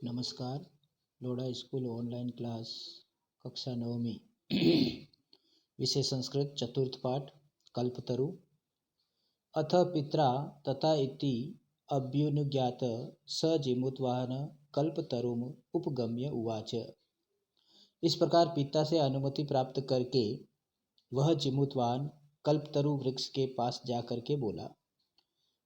नमस्कार। Lodha school online class कक्षा नवमी विषय संस्कृत चतुर्थ पाठ कल्पतरु। अथ पित्रा तथा इति अभ्युनुज्ञात स जिमुतवाहन कल्पतरुम उपगम्य उवाच। इस प्रकार पिता से अनुमति प्राप्त करके वह जिमुतवाहन कल्पतरु वृक्ष के पास जाकर के बोला,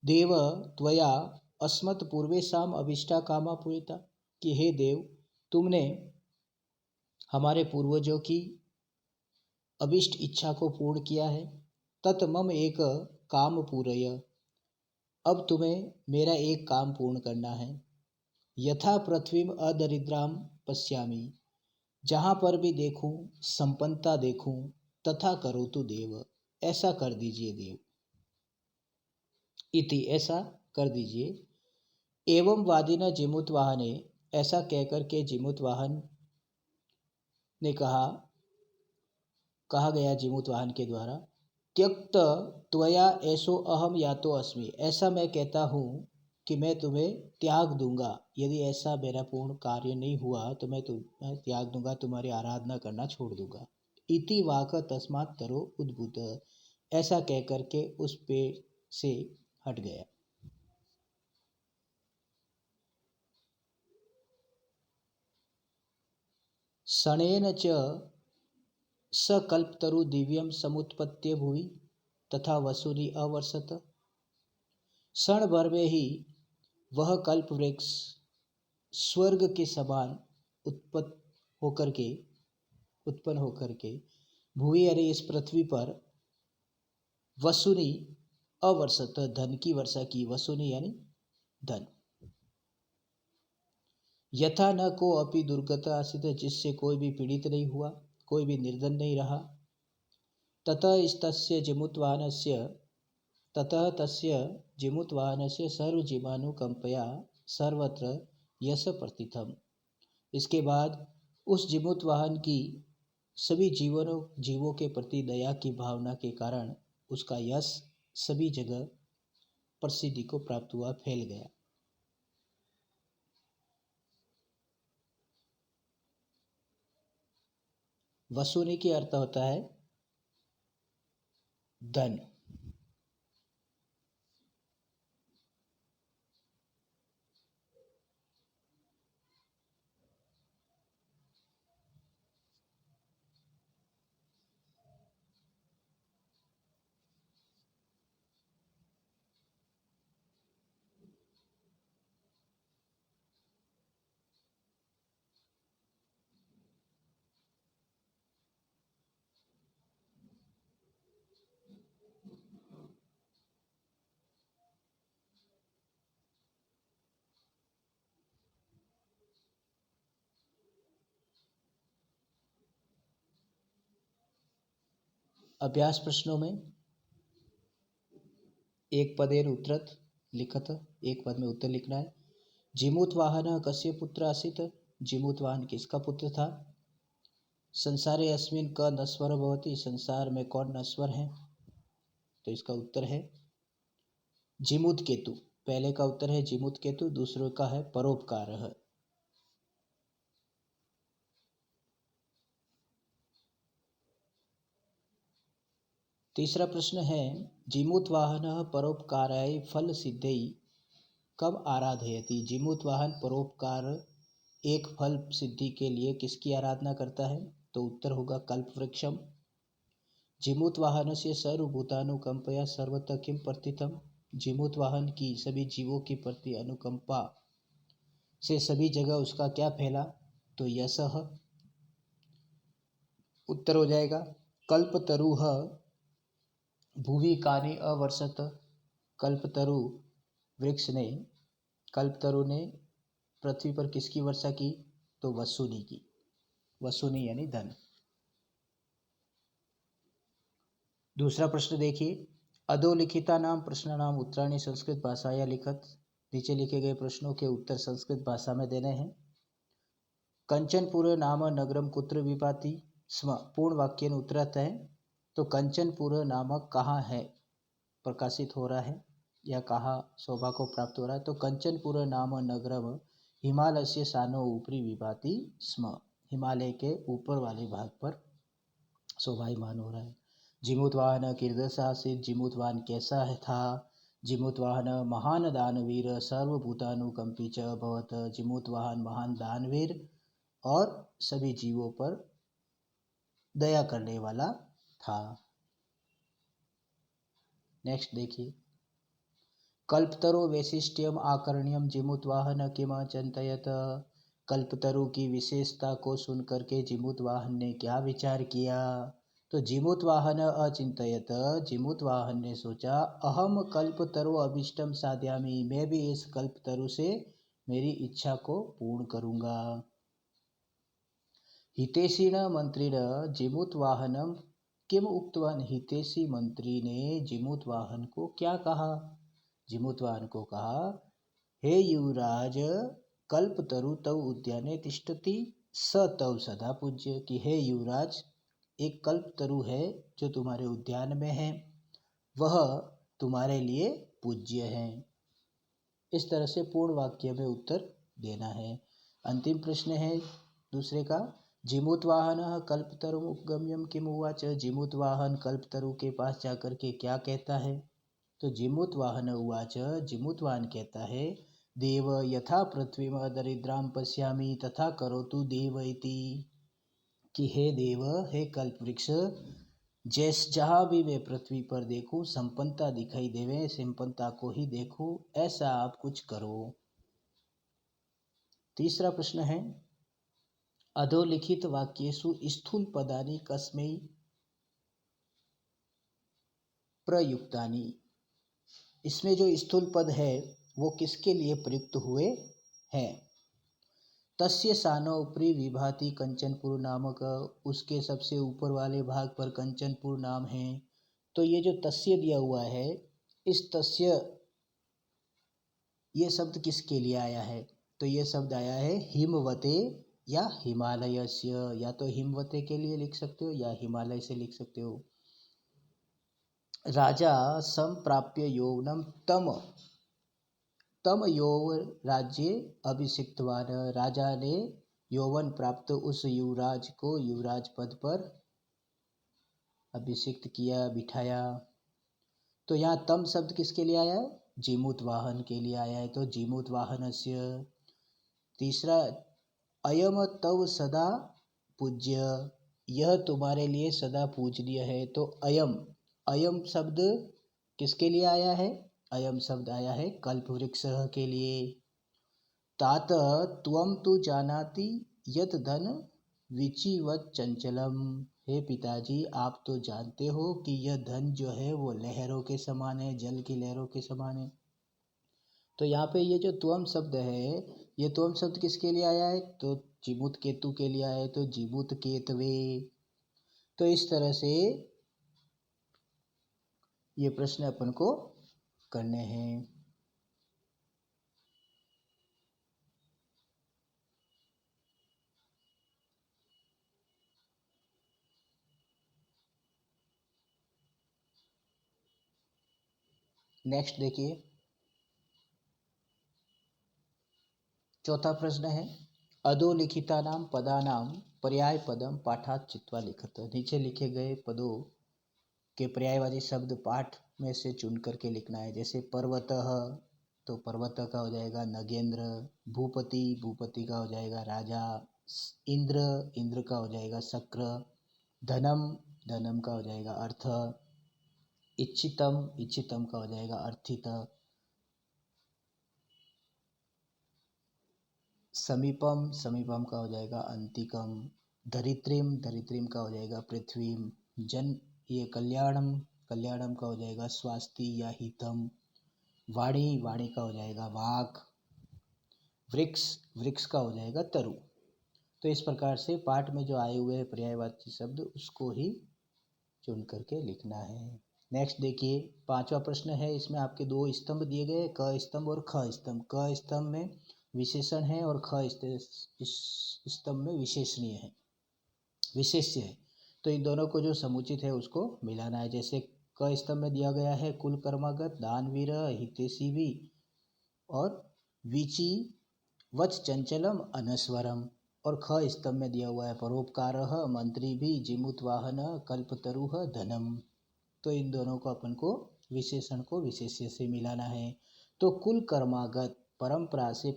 देव त्वया अस्मत् पूर्वेषाम अभिष्टा कामा पूरिता, कि हे देव, तुमने हमारे पूर्वजों की अभिष्ट इच्छा को पूर्ण किया है। तत् मम एक काम पूरय, अब तुम्हें मेरा एक काम पूर्ण करना है। यथा पृथ्वीम अदरिद्राम पश्यामि, जहाँ पर भी देखूं संपन्नता देखूं, तथा करोतु देव, ऐसा कर दीजिए देव। इति ऐसा कर दीजिए। एवं वादिन जिमुतवाहने, ऐसा कहकर के जिमुतवाहन ने कहा गया जिमुतवाहन के द्वारा, त्यक्त त्वया ऐसो अहम यातो अस्मि, ऐसा मैं कहता हूँ कि मैं तुम्हें त्याग दूंगा। यदि ऐसा मेरा पूर्ण कार्य नहीं हुआ तो मैं तुम्हें त्याग दूंगा, तुम्हारी आराधना करना छोड़ दूंगा। इति वाक तस्मात् तरो उद्भूत, ऐसा कहकर के उस पेड़ से हट गया। शणेन च स कल्पतरु दिव्यम समुत्पत्य भुवि तथा वसुनि अवर्षत। क्षण भर में ही वह कल्प वृक्ष स्वर्ग के समान उत्पन्न होकर के भूमि यानी इस पृथ्वी पर वसुनि अवर्षत, धन की वर्षा की। वसुनि यानी धन। यथा न को अपि दुर्गत आसित, जिससे कोई भी पीड़ित नहीं हुआ, कोई भी निर्धन नहीं रहा। ततः तस्य जिमुतवाहनस्य सर्वजीवानुकंपया सर्वत्र यश प्रतिथम। इसके बाद उस जिमुतवाहन की सभी जीवों के प्रति दया की भावना के कारण उसका यश सभी जगह प्रसिद्धि को प्राप्त हुआ, फैल गया। वसुनि की अर्थ होता है धन। अभ्यास प्रश्नों में एक पदेन उत्तरत लिखत, एक पद में उत्तर लिखना है। जिमुतवाहन कस्य पुत्र आसीत, जिमुतवाहन किसका पुत्र था। संसारे अस्मिन् क नश्वर भवति, संसार में कौन नश्वर है, तो इसका उत्तर है जिमुत केतु। पहले का उत्तर है जिमुत केतु, दूसरे का है परोपकारः। तीसरा प्रश्न है, जिमुतवाहनः परोपकाराय फल सिद्धै कब आराधयति। जिमुतवाहन परोपकार एक फल सिद्धि के लिए किसकी आराधना करता है, तो उत्तर होगा कल्पवृक्षम। जिमुतवाहनस्य सर्वभूतानुकंपया सर्वतः किम प्रथितम। जिमुतवाहन की सभी जीवों के प्रति अनुकंपा से सभी जगह उसका क्या फैला, तो यशः। उत्तर हो जाएगा कल्पतरुः भुवि कानि अवर्षत। कल्पतरु ने पृथ्वी पर किसकी वर्षा की, तो वसुनि की। वसुनि यानी धन। दूसरा प्रश्न देखिए, अधोलिखिता नाम प्रश्न नाम उत्तराणि संस्कृत भाषाया लिखत। नीचे लिखे गए प्रश्नों के उत्तर संस्कृत भाषा में देने हैं। कंचनपुर नाम नगरम कुत्र विभाति स्म। पूर्ण वाक्य उत्तरत है, तो कंचनपुर नामक कहाँ है प्रकाशित हो रहा है या कहाँ शोभा को प्राप्त हो रहा है, तो कंचनपुर नाम नगरम हिमालयस्य सानो ऊपरी विभाति स्म, हिमालय के ऊपर वाले भाग पर शोभायमान हो रहा है। जिमूतवाहन कीदृशासीत्, जिमूतवाहन कैसा है था। जिमूतवाहन महान दानवीर सर्वभूतानुकंपी च अभवत्, जिमूतवाहन महान दानवीर और सभी जीवों पर दया करने वाला था। नेक्स्ट देखिए, कल्पतरु वैशिष्ट्यम आकर्ण्यम जिमूतवाहन किम चिंतयत। कल्पतरु की विशेषता को सुनकर के जिमूतवाहन ने क्या विचार किया। तो जिमूतवाहन अचिंतयत, जिमूतवाहन ने सोचा, अहम कल्पतरु अभीष्टम साध्यामि, मैं भी इस कल्पतरु से मेरी इच्छा को पूर्ण करूंगा। हितेशीण मंत्रिण जिमूतवाहनम किम उक्तवान, हितेशी मंत्री ने जिमूतवाहन को क्या कहा। जिमूतवाहन को कहा, हे युवराज, कल्पतरु तव उद्याने तिष्ठति स तव सदा पूज्य, कि हे युवराज, एक कल्पतरु है जो तुम्हारे उद्यान में है, वह तुम्हारे लिए पूज्य है। इस तरह से पूर्ण वाक्य में उत्तर देना है। अंतिम प्रश्न है दूसरे का, जिमूतवाहन कल्पतरु उपगम्यम किम उवाच, जिमूतवाहन कल्पतरु के पास जाकर के क्या कहता है। तो जिमूतवाहन उवाच, जिमूतवाहन कहता है, देव यथा पृथ्वी दरिद्राम पश्यामि तथा करोतु देव इति, कि हे देव, हे कल्पवृक्ष, जहाँ भी मैं पृथ्वी पर देखूं संपन्नता दिखाई देवे, संपन्नता को ही देखूं, ऐसा आप कुछ करो। तीसरा प्रश्न है, अधोलिखित वाक्येषु स्थूल पदानि कस्मै प्रयुक्तानि, इसमें जो स्थूल पद है वो किसके लिए प्रयुक्त हुए हैं। तस्य सानो उपरि विभाति कंचनपुर नामक, उसके सबसे ऊपर वाले भाग पर कंचनपुर नाम है। तो ये जो तस्य दिया हुआ है, इस तस्य ये शब्द किसके लिए आया है। तो ये शब्द आया है हिमवते या हिमालयस्य, या तो हिमवते के लिए लिख सकते हो या हिमालय से लिख सकते हो। राजा संप्राप्य यौवनम तम यौव राज्य अभिषिक्तवान, राजा ने यौवन प्राप्त उस युवराज को युवराज पद पर अभिषिक्त किया, बिठाया। तो यहाँ तम शब्द किसके लिए आया है, जिमूतवाहन के लिए आया है। तो जिमूतवाहनस्य। तीसरा, अयम तव सदा पूज्य, यह तुम्हारे लिए सदा पूजनीय है। तो अयम शब्द किसके लिए आया है, अयम शब्द आया है कल्पवृक्ष के लिए। तात त्वं तु जानाति यत् धन विचिवत चंचलम, हे पिताजी, आप तो जानते हो कि यह धन जो है वो लहरों के समान है, जल की लहरों के समान है। तो यहाँ पे ये जो त्वम शब्द है, ये त्वम शब्द किसके लिए आया है, तो जिमूत केतु के लिए आया है। तो जिमूत केतवे। तो इस तरह से ये प्रश्न अपन को करने हैं। नेक्स्ट देखिए, चौथा प्रश्न है, अधोलिखितानां पदानां पर्याय पदम पाठात् चित्वा लिखत। नीचे लिखे गए पदों के पर्यायवाची शब्द पाठ में से चुन करके लिखना है। जैसे पर्वतः, तो पर्वत का हो जाएगा नगेंद्र। भूपति, भूपति का हो जाएगा राजा। इंद्र, इंद्र का हो जाएगा शक्र। धनम, धनम का हो जाएगा अर्थ। इच्छितम, इच्छितम का हो जाएगा अर्थित। समीपम, समीपम का हो जाएगा अंतिकम। धरित्रीम, धरित्रीम का हो जाएगा पृथ्वी। जन, ये कल्याणम, कल्याणम का हो जाएगा स्वास्थ्य या हितम। वाणी, वाणी का हो जाएगा वाक। वृक्ष, वृक्ष का हो जाएगा तरु। तो इस प्रकार से पाठ में जो आए हुए पर्यायवाची शब्द उसको ही चुन करके लिखना है। नेक्स्ट देखिए, पांचवा प्रश्न है। इसमें आपके दो स्तंभ दिए गए, क स्तंभ और ख स्तंभ। क स्तंभ में विशेषण है और ख स्तंभ में विशेषणीय है, विशेष्य है। तो इन दोनों को जो समुचित है उसको मिलाना है। जैसे क स्तंभ में दिया गया है कुल कर्मागत, दानवीर, हितेशी भी और विचि वच चंचलम अनस्वरम। और ख स्तंभ में दिया हुआ है परोपकारः मंत्री भी जिमुत वाहन कल्पतरुः धनम। तो इन दोनों को अपन को विशेषण को विशेष्य से मिलाना है। तो कुल कर्मागत परंपरा से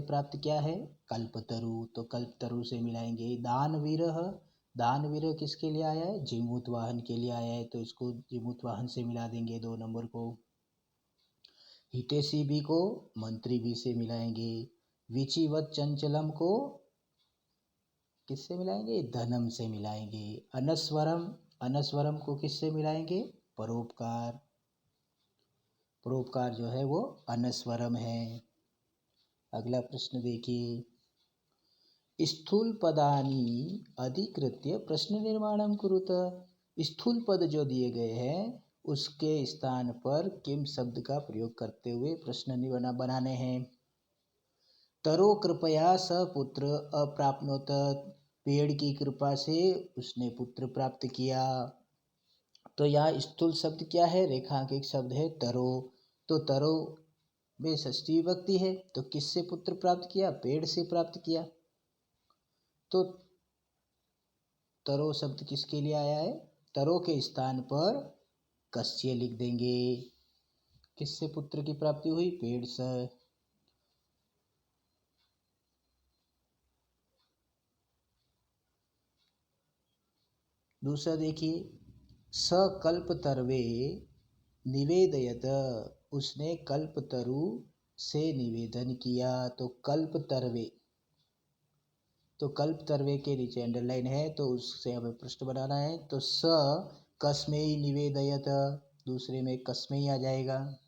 प्राप्त क्या है? कल्पतरु। तो कल्पतरु से मिलाएंगे। दानवीर किसके लिए आया है? जिमूत वाहन के लिए आया है, तो इसको जिमूत वाहन से मिला देंगे 2 नंबर को। हितेशी भी को मंत्री भी से मिलाएंगे। विचिवत चंचलम को किससे मिलाएंगे? धनम से मिलाएंगे। अनस्वरम को किससे मिलाएंगे? परोपकार जो है वो अनस्वरम है। अगला प्रश्न देखिए। स्थूल पदानी अधिकृत्य प्रश्न निर्माणम कुरुत। स्थूल पद जो दिए गए हैं उसके स्थान पर किम शब्द का प्रयोग करते हुए प्रश्न बनाने हैं। तरो कृपया स पुत्र अप्राप्नोत। पेड़ की कृपा से उसने पुत्र प्राप्त किया। तो यहाँ स्थूल शब्द क्या है? रेखांकित शब्द है तरो। तो तरो में षष्ठी विभक्ति है, तो किससे पुत्र प्राप्त किया? पेड़ से प्राप्त किया। तो तरो शब्द किसके लिए आया है? तरो के स्थान पर कस्य लिख देंगे। किससे पुत्र की प्राप्ति हुई? पेड़ से। दूसरा देखिए। सकल्पतर्वे निवेदयत। उसने कल्पतरु से निवेदन किया। तो कल्पतर्वे, तो कल्पतर्वे के नीचे अंडरलाइन है, तो उससे हमें प्रश्न बनाना है। तो स कस्मेई निवेदयत, दूसरे में कस्मेई आ जाएगा।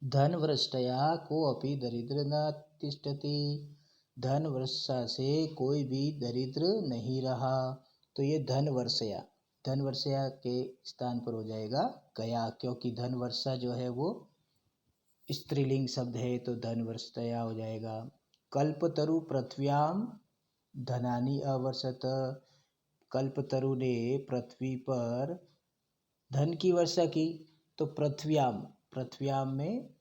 धन वृष्टया को अपि दरिद्र न तिष्ठति। धन वर्षा से कोई भी दरिद्र नहीं रहा। तो ये धन वर्षया के स्थान पर हो जाएगा गया, क्योंकि धन वर्षा जो है वो स्त्रीलिंग शब्द है, तो धन वर्षया हो जाएगा। कल्पतरु पृथ्व्याम धनानि अवर्षत। कल्पतरु ने पृथ्वी पर धन की वर्षा की। तो पृथ्व्याम में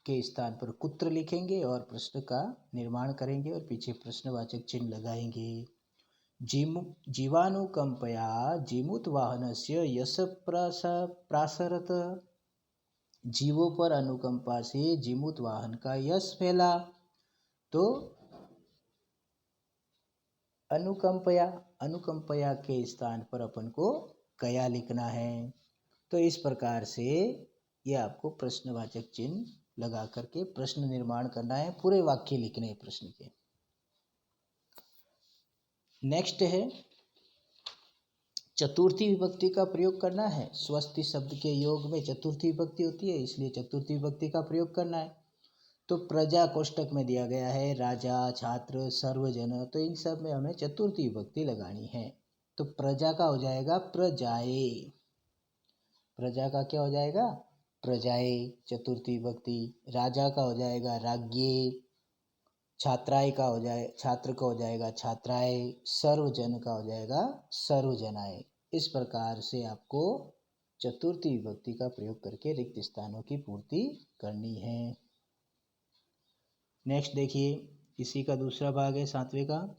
के स्थान पर कुत्र लिखेंगे और प्रश्न का निर्माण करेंगे और पीछे प्रश्नवाचक चिन्ह लगाएंगे। जीवानुकंपया जीमुत वाहनस्य यश प्रासरत। जीवों पर अनुकंपा से जीमुत वाहन का यश फैला। तो अनुकंपया के स्थान पर अपन को कया लिखना है। तो इस प्रकार से ये आपको प्रश्नवाचक चिन्ह लगा करके प्रश्न निर्माण करना है। पूरे वाक्य लिखने हैं प्रश्न के। नेक्स्ट है चतुर्थी विभक्ति का प्रयोग करना है। स्वस्ति शब्द के योग में चतुर्थी विभक्ति होती है, इसलिए चतुर्थी विभक्ति का प्रयोग करना है। तो प्रजा कोष्टक में दिया गया है, राजा, छात्र, सर्वजन, तो इन सब में हमें चतुर्थी विभक्ति लगानी है। तो प्रजा का हो जाएगा प्रजाए। प्रजा का क्या हो जाएगा? प्रजाए चतुर्थी विभक्ति। राजा का हो जाएगा राज्ञे। छात्राए का हो जाए, छात्र का हो जाएगा छात्राए। सर्वजन का हो जाएगा सर्वजनाए। इस प्रकार से आपको चतुर्थी विभक्ति का प्रयोग करके रिक्त स्थानों की पूर्ति करनी है। नेक्स्ट देखिए, इसी का दूसरा भाग है 7वें का।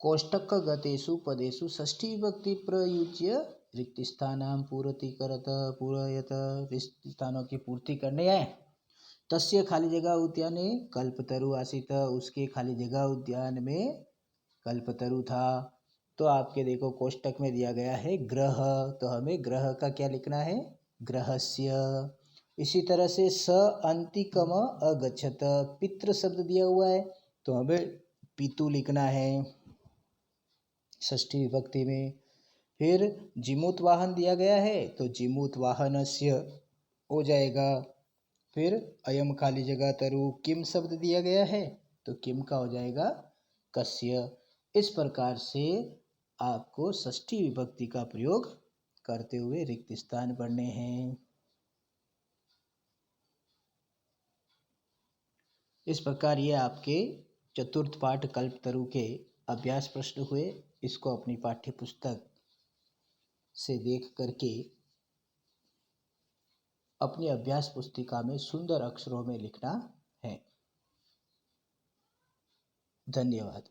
कोष्टक गतेषु पदेषु षष्ठी विभक्ति प्रयुज्य रिक्त स्थानां पूरयत। रिक्त स्थानों की पूर्ति करने है। तस्य खाली जगह उद्याने कल्पतरु आसीत। उसके खाली जगह उद्यान में कल्पतरु था। तो आपके देखो कोष्टक में दिया गया है ग्रह, तो हमें ग्रह का क्या लिखना है? ग्रहस्य। इसी तरह से स अंतिकम अगच्छत। पितृ शब्द दिया हुआ है, तो हमें पितु लिखना है षष्ठी विभक्ति में। फिर जिमूत वाहन दिया गया है, तो जिमूत वाहनस्य हो जाएगा। फिर अयम खाली जगह तरु। किम शब्द दिया गया है, तो किम का हो जाएगा कस्य। इस प्रकार से आपको षष्ठी विभक्ति का प्रयोग करते हुए रिक्त स्थान पढ़ने हैं। इस प्रकार ये आपके चतुर्थ पाठ कल्पतरु के अभ्यास प्रश्न हुए। इसको अपनी पाठ्य पुस्तक से देख करके अपनी अभ्यास पुस्तिका में सुंदर अक्षरों में लिखना है। धन्यवाद।